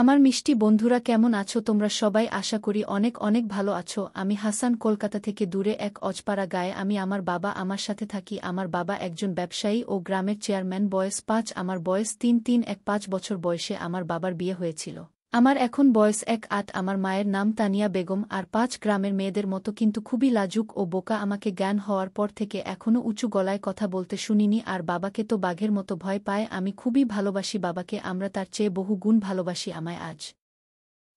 আমার মিষ্টি বন্ধুরা কেমন আছো তোমরা সবাই আশা করি অনেক অনেক ভালো আছো। আমি হাসান কলকাতা থেকে দূরে এক অজপাড়া গায়ে আমি আমার বাবা আমার সাথে থাকি। আমার বাবা একজন ব্যবসায়ী ও গ্রামের চেয়ারম্যান। বয়স ৫, আমার বয়স ৩ এক ৫ বছর বয়সে আমার বাবার বিয়ে হয়েছিল। আমার এখন বয়স ১ ৮। আমার মায়ের নাম তানিয়া বেগম। আর ৫ গ্রামের মেয়েদের মতো কিন্তু খুবই লাজুক ও বোকা। আমাকে জ্ঞান হওয়ার পর থেকে এখনও উঁচু গলায় কথা বলতে শুনিনি। আর বাবাকে তো বাঘের মতো ভয় পায়। আমি খুবই ভালোবাসি বাবাকে, আমরা তার চেয়ে বহু গুণ ভালোবাসি আমায়। আজ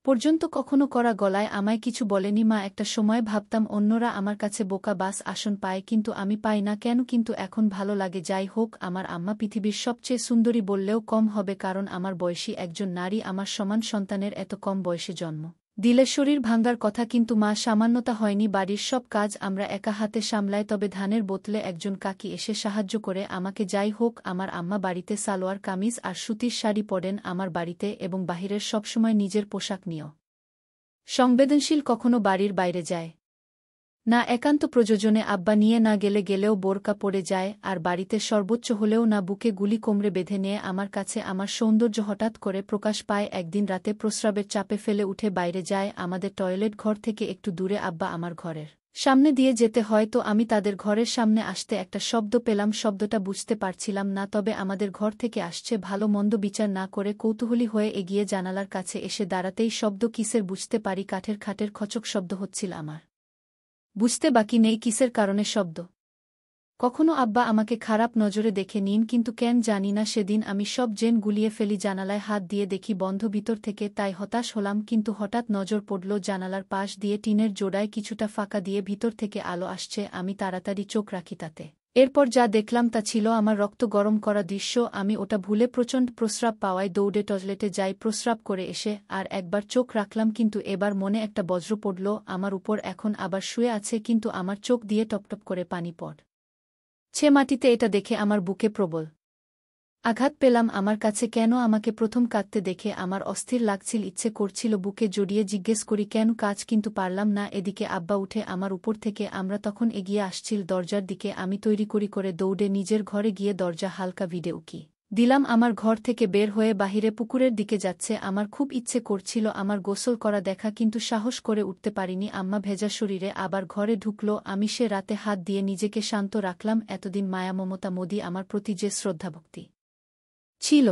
পর্যন্ত কখনো করা গলায় আমায় কিছু বলেনি মা। একটা সময় ভাবতাম অন্যরা আমার কাছে বোকা বাস আসন পায়, কিন্তু আমি পাই না কেন, কিন্তু এখন ভালো লাগে। যাই হোক, আমার আম্মা পৃথিবীর সবচেয়ে সুন্দরী বললেও কম হবে, কারণ আমার বয়সী একজন নারী আমার সমান সন্তানের এত কম বয়সে জন্ম দিলে শরীর ভাঙ্গার কথা, কিন্তু মা সামান্যতা হয়নি। বাড়ির সব কাজ আমরা একা হাতে সামলাই, তবে ধানের বোতলে একজন কাকি এসে সাহায্য করে আমাকে। যাই হোক, আমার আম্মা বাড়িতে সালোয়ার কামিজ আর সুতির শাড়ি পরেন আমার বাড়িতে এবং বাহিরের সবসময় নিজের পোশাক নিয়েও সংবেদনশীল, কখনো বাড়ির বাইরে যায় না। একান্ত প্রয়োজনে আব্বা নিয়ে না গেলেও বোরকা পড়ে যায়, আর বাড়িতে সর্বোচ্চ হলেও না বুকে গুলি কোমরে বেঁধে নিয়ে আমার কাছে। আমার সৌন্দর্য হঠাৎ করে প্রকাশ পায় একদিন রাতে, প্রস্রাবের চাপে ফেলে উঠে বাইরে যায়। আমাদের টয়লেট ঘর থেকে একটু দূরে। আব্বা আমার ঘরের সামনে দিয়ে যেতে হয়, তো আমি তাদের ঘরের সামনে আসতে একটা শব্দ পেলাম। শব্দটা বুঝতে পারছিলাম না, তবে আমাদের ঘর থেকে আসছে। ভালো মন্দ বিচার না করে কৌতূহলী হয়ে এগিয়ে জানালার কাছে এসে দাঁড়াতেই শব্দ কিসের বুঝতে পারি। কাঠের খাটের খচক শব্দ হচ্ছিল। আমার বুঝতে বাকি নেই কিসের কারণে শব্দ। কখনো আব্বা আমাকে খারাপ নজরে দেখে নিন, কিন্তু কেন জানি না সেদিন আমি সব জেন গুলিয়ে ফেলি। জানালায় হাত দিয়ে দেখি বন্ধ ভিতর থেকে, তাই হতাশ হলাম। কিন্তু হঠাৎ নজর পড়ল জানালার পাশ দিয়ে টিনের জোড়ায় কিছুটা ফাঁকা দিয়ে ভিতর থেকে আলো আসছে। আমি তাড়াতাড়ি চোখ রাখি তাতে। এরপর যা দেখলাম তা ছিল আমার রক্ত গরম করা দৃশ্য। আমি ওটা ভুলে প্রচণ্ড প্রস্রাব পাওয়ায় দৌড়ে টয়লেটে যাই। প্রস্রাব করে এসে আর একবার চোখ রাখলাম, কিন্তু এবার মনে একটা বজ্র পড়ল আমার উপর। এখন আবার শুয়ে আছে, কিন্তু আমার চোখ দিয়ে টপটপ করে পানি পড়ছে মাটিতে। এটা দেখে আমার বুকে প্রবল আঘাত পেলাম। আমার কাছে কেন আমাকে প্রথম কাঁদতে দেখে আমার অস্থির লাগছিল, ইচ্ছে করছিল বুকে জড়িয়ে জিজ্ঞেস করি কেন কাজ, কিন্তু পারলাম না। এদিকে আব্বা উঠে আমার উপর থেকে আমরা তখন এগিয়ে আসছিল দরজার দিকে। আমি তৈরি করে দৌড়ে নিজের ঘরে গিয়ে দরজা হালকা ভিড়ে উকি দিলাম। আমার ঘর থেকে বের হয়ে বাহিরে পুকুরের দিকে যাচ্ছে। আমার খুব ইচ্ছে করছিল আমার গোসল করা দেখা, কিন্তু সাহস করে উঠতে পারিনি। আম্মা ভেজা শরীরে আবার ঘরে ঢুকল। আমি সে রাতে হাত দিয়ে নিজেকে শান্ত রাখলাম। এতদিন মায়া মমতা মোদি আমার প্রতি যে শ্রদ্ধাভক্তি ছিল,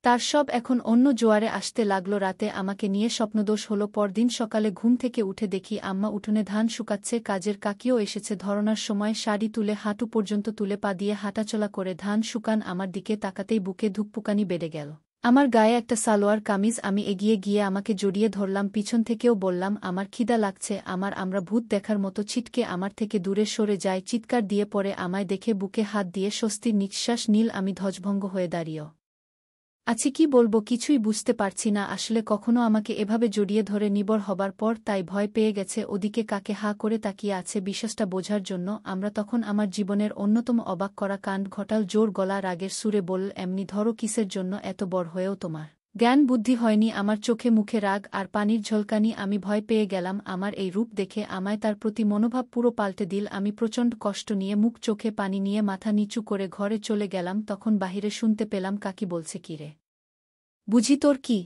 তার সব এখন অন্য জোয়ারে আসতে লাগল। রাতে আমাকে নিয়ে স্বপ্নদোষ হলো। পরদিন সকালে ঘুম থেকে উঠে দেখি আম্মা উঠোনে ধান শুকাচ্ছে। কাজের কাকিও এসেছে। ধরনার সময় শাড়ি তুলে হাঁটু পর্যন্ত তুলে পা দিয়ে হাঁটাচলা করে ধান শুকান। আমার দিকে তাকাতেই বুকে ধুকপুকানি বেড়ে গেল। আমার গায়ে একটা সালোয়ার কামিজ। আমি এগিয়ে গিয়ে আমাকে জড়িয়ে ধরলাম, পিছন থেকেও বললাম আমার খিদা লাগছে। আমরা ভূত দেখার মতো ছিটকে আমার থেকে দূরে সরে যায়। চিৎকার দিয়ে পড়ে আমায় দেখে বুকে হাত দিয়ে স্বস্তির নিঃশ্বাস নীল। আমি ধ্বজভঙ্গ হয়ে দাঁড়িয়েও আছি, কি বলবো কিছুই বুঝতে পারছি না। আসলে কখনো আমাকে এভাবে জড়িয়ে ধরে নিবর হবার পর তাই ভয় পেয়ে গেছে। ওদিকে কাকে হা করে তাকিয়ে আছে বিশ্বাসটা বোঝার জন্য। আমরা তখন আমার জীবনের অন্যতম অবাক করা কাণ্ড ঘটাল। জোর গলা রাগের সুরে বলল, এমনি ধরো কিসের জন্য এত বড় হয়েও তোমার জ্ঞান বুদ্ধি হয়নি? আমার চোখে মুখে রাগ আর পানির ঝলকানি। আমি ভয় পেয়ে গেলাম। আমার এই রূপ দেখে আমায় তার প্রতি মনোভাব পুরো পাল্টে দিল। আমি প্রচণ্ড কষ্ট নিয়ে মুখ চোখে পানি নিয়ে মাথা নিচু করে ঘরে চলে গেলাম। তখন বাহিরে শুনতে পেলাম কাকি বলছে, কি রে বুঝি তোর কি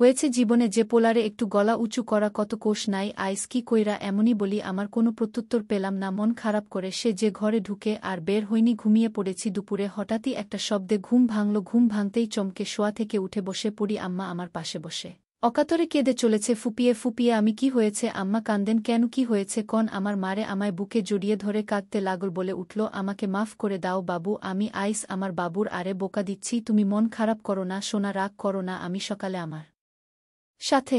হয়েছে জীবনে, যে পোলারে একটু গলা উঁচু করা কত কোষ নাই? আইস কি কইরা এমনই বলি? আমার কোনো প্রত্যুত্তর পেলাম না। মন খারাপ করে সে যে ঘরে ঢুকে আর বের হইনি। ঘুমিয়ে পড়েছি। দুপুরে হঠাৎই একটা শব্দে ঘুম ভাঙল। ঘুম ভাঙতেই চমকে শোয়া থেকে উঠে বসে পড়ি। আম্মা আমার পাশে বসে অকাতরে কেঁদে চলেছে ফুপিয়ে ফুপিয়ে। আমি কি হয়েছে আম্মা কান্দেন কেন, কি হয়েছে কন? আমার মারে আমায় বুকে জড়িয়ে ধরে কাঁদতে লাগল। বলে উঠল, আমাকে মাফ করে দাও বাবু, আমি আইস আমার বাবুর আরে বোকা দিচ্ছি। তুমি মন খারাপ করো না সোনা, রাগ করো না। আমি সকালে আমার সাথে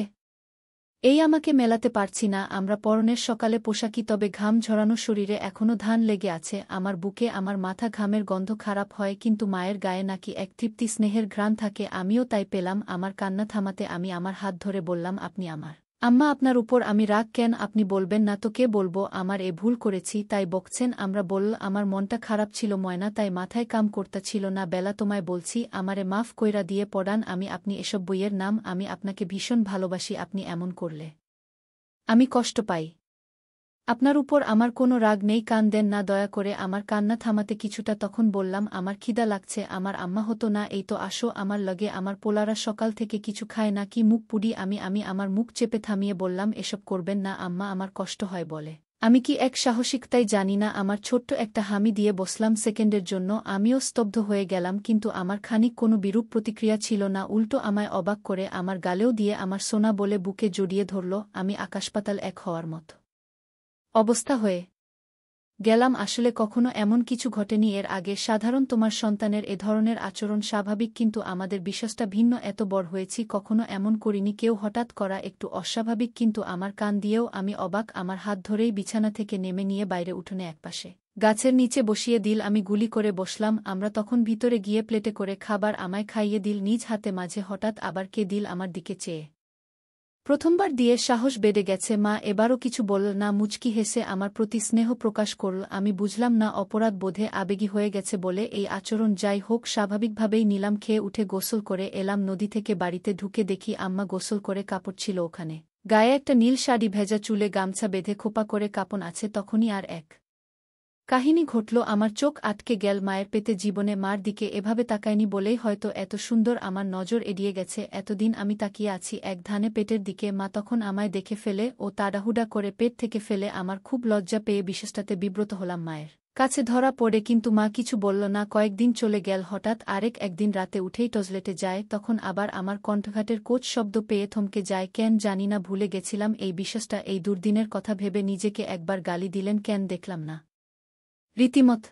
এই আমাকে মেলাতে পারছি না। আমরা পরনের সকালে পোশাকি, তবে ঘাম ঝরানো শরীরে এখনো ধান লেগে আছে আমার বুকে। আমার মাথা ঘামের গন্ধ খারাপ হয়, কিন্তু মায়ের গায়ে নাকি এক তৃপ্তি স্নেহের ঘ্রাণ থাকে। আমিও তাই পেলাম। আমার কান্না থামাতে আমি আমার হাত ধরে বললাম, আপনি আমার আম্মা, আপনার উপর আমি রাগ কেন? আপনি বলবেন না তো কে বলবো? আমার এ ভুল করেছি তাই বকছেন? আমরা বলল, আমার মনটা খারাপ ছিল ময়না, তাই মাথায় কাম করতা ছিল না। বেলা তোমায় বলছি আমারে মাফ কইরা দিয়ে পড়ান। আপনি এসব বইয়ের নাম। আমি আপনাকে ভীষণ ভালোবাসি। আপনি এমন করলে আমি কষ্ট পাই। আপনার উপর আমার কোনো রাগ নেই, কান দেন না দয়া করে। আমার কান্না থামাতে কিছুটা তখন বললাম, আমার খিদা লাগছে, আমার আম্মা হতো না, এই তো আসো আমার লগে। আমার পোলারা সকাল থেকে কিছু খায় না, কি মুখ পুড়ি আমি আমার মুখ চেপে থামিয়ে বললাম, এসব করবেন না আম্মা, আমার কষ্ট হয় বলে। আমি কি এক সাহসিকতাই জানি না। আমার ছোট্ট একটা হামি দিয়ে বসলাম সেকেন্ডের জন্য, আমিও স্তব্ধ হয়ে গেলাম, কিন্তু আমার খানিক কোনো বিরূপ প্রতিক্রিয়া ছিল না, উল্টো আমায় অবাক করে আমার গালেও দিয়ে আমার সোনা বলে বুকে জড়িয়ে ধরল। আমি আকাশপাতাল এক হওয়ার মতো অবস্থা হয়ে গেলাম। আসলে কখনো এমন কিছু ঘটেনি এর আগে। সাধারণ তোমার সন্তানের এ ধরনের আচরণ স্বাভাবিক, কিন্তু আমাদের বিশ্বাসটা ভিন্ন। এত বড় হয়েছি, কখনো এমন করিনি। কেউ হঠাৎ করা একটু অস্বাভাবিক, কিন্তু আমার কান দিয়েও আমি অবাক। আমার হাত ধরেই বিছানা থেকে নেমে নিয়ে বাইরে উঠোনে একপাশে গাছের নিচে বসিয়ে দিল। আমি গুলি করে বসলাম। আমরা তখন ভিতরে গিয়ে প্লেটে করে খাবার আমায় খাইয়ে দিল নিজ হাতে। মাঝে হঠাৎ আবার কে দিল আমার দিকে চেয়ে। প্রথমবার দিয়ে সাহস বেড়ে গেছে। মা এবারও কিছু বলল না, মুচকি হেসে আমার প্রতি স্নেহ প্রকাশ করল। আমি বুঝলাম না, অপরাধ বোধে আবেগী হয়ে গেছে বলে এই আচরণ। যাই হোক, স্বাভাবিকভাবেই নিলাম। খেয়ে উঠে গোসল করে এলাম নদী থেকে। বাড়িতে ঢুকে দেখি আম্মা গোসল করে কাপড় ছিল ওখানে, গায়ে একটা নীল শাড়ি, ভেজা চুলে গামছা বেঁধে খোপা করে কাপন আছে। তখনই আর এক কাহিনী ঘটল, আমার চোখ আটকে গেল। মায়ের পেতে জীবনে মার দিকে এভাবে তাকায়নি বলেই হয়তো এত সুন্দর আমার নজর এড়িয়ে গেছে। এতদিন আমি তাকিয়ে আছি এক ধানে পেটের দিকে। মা তখন আমায় দেখে ফেলে ও তাড়াহুড়া করে পেট থেকে ফেলে। আমার খুব লজ্জা পেয়ে বিশেষটাতে বিব্রত হলাম মায়ের কাছে ধরা পড়ে, কিন্তু মা কিছু বলল না। কয়েকদিন চলে গেল। হঠাৎ একদিন রাতে উঠেই টয়লেটে যায়, তখন আবার আমার কণ্ঠঘাটের কোচ শব্দ পেয়ে থমকে যায়। কেন জানি না, ভুলে গেছিলাম এই বিশ্বাসটা। এই দুর্দিনের কথা ভেবে নিজেকে একবার গালি দিলেন, কেন দেখলাম না রীতিমত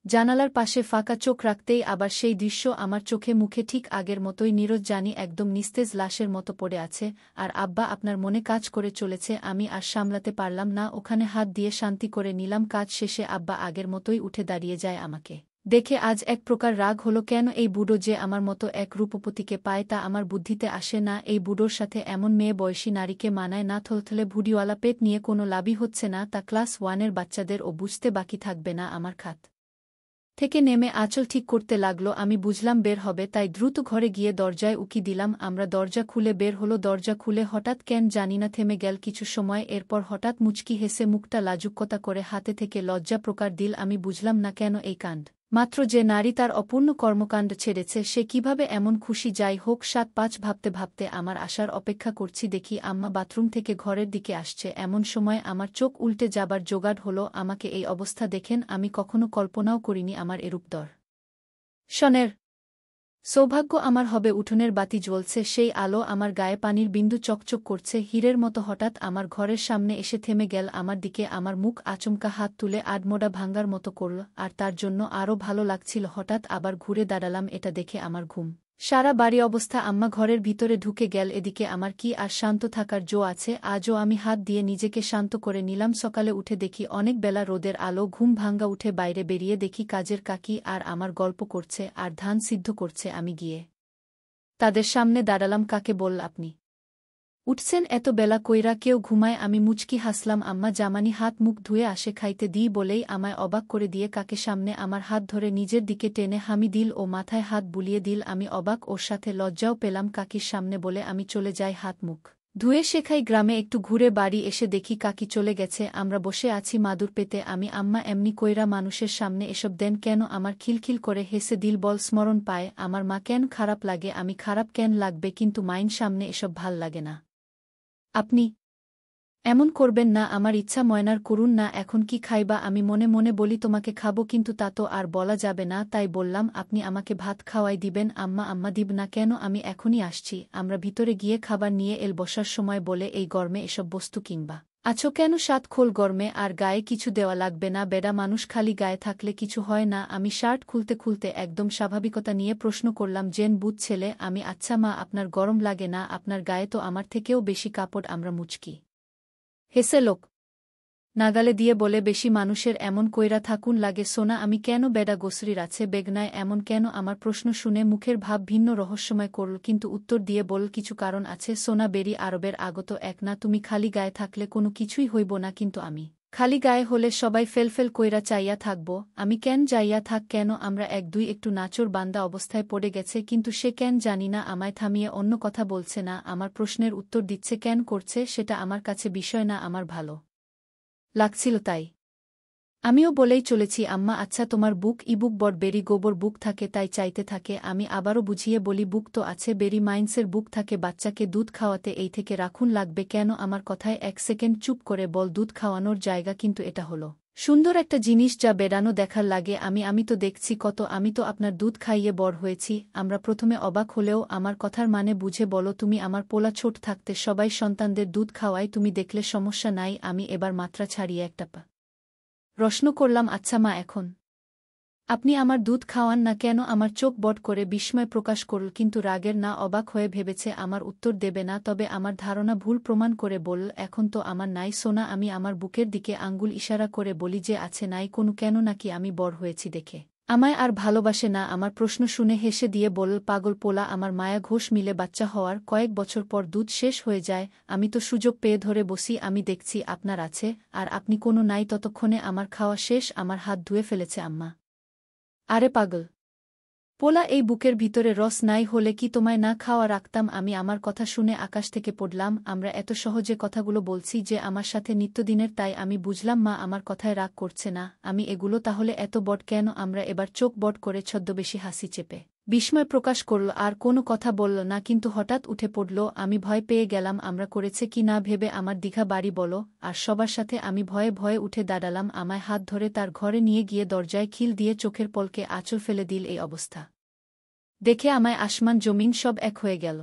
জানালার পাশে ফাঁকা চোখ রাখতেই আবার সেই দৃশ্য আমার চোখে মুখে, ঠিক আগের মতোই। নীরজ জানি একদম নিস্তেজ লাশের মতো পড়ে আছে। আর আব্বা আপনার মনে কাজ করে চলেছে। আমি আর সামলাতে পারলাম না, ওখানে হাত দিয়ে শান্তি করে নিলাম। কাজ শেষে আব্বা আগের মতোই উঠে দাঁড়িয়ে যায়। আমাকে দেখে আজ এক প্রকার রাগ হলো, কেন এই বুড়ো যে আমার মতো এক রূপপতিকে পায় তা আমার বুদ্ধিতে আসে না। এই বুড়োর সাথে এমন মেয়ে বয়সী নারীকে মানায় না। থলথলে ভুড়িওয়ালা পেট নিয়ে কোনো লাভই হচ্ছে না, তা ক্লাস 1-এর বাচ্চাদের ও বুঝতে বাকি থাকবে না। আমার খাত থেকে নেমে আঁচল ঠিক করতে লাগলো। আমি বুঝলাম বের হবে, তাই দ্রুত ঘরে গিয়ে দরজায় উকি দিলাম। আমরা দরজা খুলে বের হলো। দরজা খুলে হঠাৎ কেন জানি না থেমে গেল কিছু সময়। এরপর হঠাৎ মুচকি হেসে মুখটা লাজুকতা করে হাতে থেকে লজ্জা প্রকার দিল। আমি বুঝলাম না কেন এই কাণ্ড। মাত্র যে নারী তার অপূর্ণ কর্মকাণ্ড ছেড়েছে, সে কিভাবে এমন খুশি। যাই হোক, 7-5 ভাবতে ভাবতে আমার আসার অপেক্ষা করছি। দেখি আম্মা বাথরুম থেকে ঘরের দিকে আসছে। এমন সময় আমার চোখ উল্টে যাবার জোগাড় হলো। আমাকে এই অবস্থা দেখেন আমি কখনো কল্পনাও করিনি আমার এরূপ শনের সৌভাগ্য আমার হবে। উঠোনের বাতি জ্বলছে, সেই আলো আমার গায়ে পানির বিন্দু চকচক করছে হীরের মতো। হঠাৎ আমার ঘরের সামনে এসে থেমে গেল আমার দিকে। আমার মুখ আচমকা হাত তুলে আধমোড়া ভাঙ্গার মতো করল, আর তার জন্য আরও ভালো লাগছিল। হঠাৎ আবার ঘুরে দাঁড়ালাম, এটা দেখে আমার ঘুম সারা বাড়ি অবস্থা। আম্মা ঘরের ভিতরে ঢুকে গেল। এদিকে আমার কি আর শান্ত থাকার জো আছে? আজও আমি হাত দিয়ে নিজেকে শান্ত করে নিলাম। সকালে উঠে দেখি অনেক বেলা, রোদের আলো। ঘুম ভাঙ্গা উঠে বাইরে বেরিয়ে দেখি কাজের কাকি আর আমার গল্প করছে আর ধান সিদ্ধ করছে। আমি গিয়ে তাদের সামনে দাঁড়ালাম। কাকে বল, আপনি উঠছেন এত বেলা কইরা? কেউ ঘুমায়? আমি মুচকি হাসলাম। আম্মা জামানি হাত মুখ ধুয়ে আসে, খাইতে দিই বলেই আমায় অবাক করে দিয়ে কাকে সামনে আমার হাত ধরে নিজের দিকে টেনে হামি দিল ও মাথায় হাত বুলিয়ে দিল। আমি অবাক, ওর সাথে লজ্জাও পেলাম। কাকির সামনে বলে আমি চলে যাই হাত মুখ ধুয়ে শেখাই। গ্রামে একটু ঘুরে বাড়ি এসে দেখি কাকি চলে গেছে। আমরা বসে আছি মাদুর পেতে। আমি আম্মা এমনি কইরা মানুষের সামনে এসব দেন কেন? আমার খিলখিল করে হেসে দিল বল স্মরণ পায়। আমার মা কেন খারাপ লাগে? আমি খারাপ কেন লাগবে? কিন্তু মাইন সামনে এসব ভাল লাগে না। আপনি এমন করবেন না, আমার ইচ্ছা ময়নার করুন না। এখন কি খাইবা? আমি মনে মনে বলি তোমাকে খাবো, কিন্তু তা তো আর বলা যাবে না, তাই বললাম আপনি আমাকে ভাত খাওয়াই দিবেন। আম্মা দিব না কেন? আমি এখনই আসছি। আমরা ভিতরে গিয়ে খাবার নিয়ে এল। বসার সময় বলে এই গরমে এসব বস্তু কিংবা আছো কেন? সাত খোল গরমে আর গায়ে কিছু দেওয়া লাগবে না। বেডা মানুষ খালি গায়ে থাকলে কিছু হয় না। আমি শার্ট খুলতে খুলতে একদম স্বাভাবিকতা নিয়ে প্রশ্ন করলাম, জেন বুধ ছেলে আমি। আচ্ছা মা, আপনার গরম লাগে না? আপনার গায়ে তো আমার থেকেও বেশি কাপড়। আমরা মুচকি হেসে লোক নাগালে দিয়ে বলে, বেশি মানুষের এমন কইরা থাকুন লাগে সোনা। আমি কেন? বেডা গোসরির আছে বেগনায় এমন কেন? আমার প্রশ্ন শুনে মুখের ভাব ভিন্ন রহস্যময় করল, কিন্তু উত্তর দিয়ে বল, কিছু কারণ আছে সোনা। বেরি আরবের আগত এক না। তুমি খালি গায়ে থাকলে কোনো কিছুই হইব না, কিন্তু আমি খালি গায়ে হলে সবাই ফেলফেল কইরা চাইয়া থাকব। আমি কেন যাইয়া থাক কেন? আমরা এক দুই একটু নাচর বান্দা অবস্থায় পড়ে গেছে, কিন্তু সে কেন জানি না আমায় থামিয়ে অন্য কথা বলছে না। আমার প্রশ্নের উত্তর দিচ্ছে, কেন করছে সেটা আমার কাছে বিষয় না। আমার ভালো লাগছিল তাই আমিও বলেই চলেছি আম্মা আচ্ছা তোমার বুক ইবুক বট বেরি গোবর বুক থাকে তাই চাইতে থাকে আমি আবারও বুঝিয়ে বলি বুক তো আছে বেরি মাইন্সের বুক থাকে বাচ্চাকে দুধ খাওয়াতে এই থেকে রাখুন লাগবে কেন আমার কথায় 1 সেকেন্ড চুপ করে বল দুধ খাওয়ানোর জায়গা কিন্তু এটা হলো সুন্দর একটা জিনিস যা বেড়ানো দেখার লাগে আমি তো দেখছি কত আমি তো আপনার দুধ খাইয়ে বড় হয়েছি আমরা প্রথমে অবাক হলেও আমার কথার মানে বুঝে বলো তুমি আমার পোলা ছোট থাকতে সবাই সন্তানদের দুধ খাওয়ায় তুমি দেখলে সমস্যা নাই আমি এবার মাত্রা ছাড়িয়ে একটা প্রশ্ন করলাম আচ্ছা মা এখন আপনি আমার দুধ খাওয়ান না কেন আমার চোখ বট করে বিস্ময় প্রকাশ করল কিন্তু রাগের না অবাক হয়ে ভেবেছে আমার উত্তর দেবে না তবে আমার ধারণা ভুল প্রমাণ করে বলল এখন তো আমার নাই সোনা আমি আমার বুকের দিকে আঙ্গুল ইশারা করে বলি যে আছে নাই কোনো কেন নাকি আমি বড় হয়েছি দেখে আমায় আর ভালোবাসে না আমার প্রশ্ন শুনে হেসে দিয়ে বলল পাগল পোলা আমার মায়া ঘোষ মিলে বাচ্চা হওয়ার কয়েক বছর পর দুধ শেষ হয়ে যায় আমি তো সুযোগ পেয়ে ধরে বসি আমি দেখছি আপনার আছে আর আপনি কোনো নাই ততক্ষণে আমার খাওয়া শেষ আমার হাত ধুয়ে ফেলেছে আম্মা আরে পাগল পোলা এই বুকের ভিতরে রস নাই হলে কি তোমায় না খাওয়া রাখতাম আমি আমার কথা শুনে আকাশ থেকে পড়লাম আমরা এত সহজে কথাগুলো বলছি যে আমার সাথে নিত্যদিনের তাই আমি বুঝলাম মা আমার কথায় রাগ করছে না আমি এগুলো তাহলে এত বট কেন আমরা এবার চোখ বট করে ছদ্মবেশী হাসি চেপে বিস্ময় প্রকাশ করল আর কোনো কথা বলল না কিন্তু হঠাৎ উঠে পড়ল আমি ভয় পেয়ে গেলাম আমরা করেছে কি না ভেবে আমার দিঘা বাড়ি বলো আর সবার সাথে আমি ভয়ে ভয়ে উঠে দাঁড়ালাম আমায় হাত ধরে তার ঘরে নিয়ে গিয়ে দরজায় খিল দিয়ে চোখের পলকে আঁচল ফেলে দিল এই অবস্থা দেখে আমায় আসমান জমিন সব এক হয়ে গেল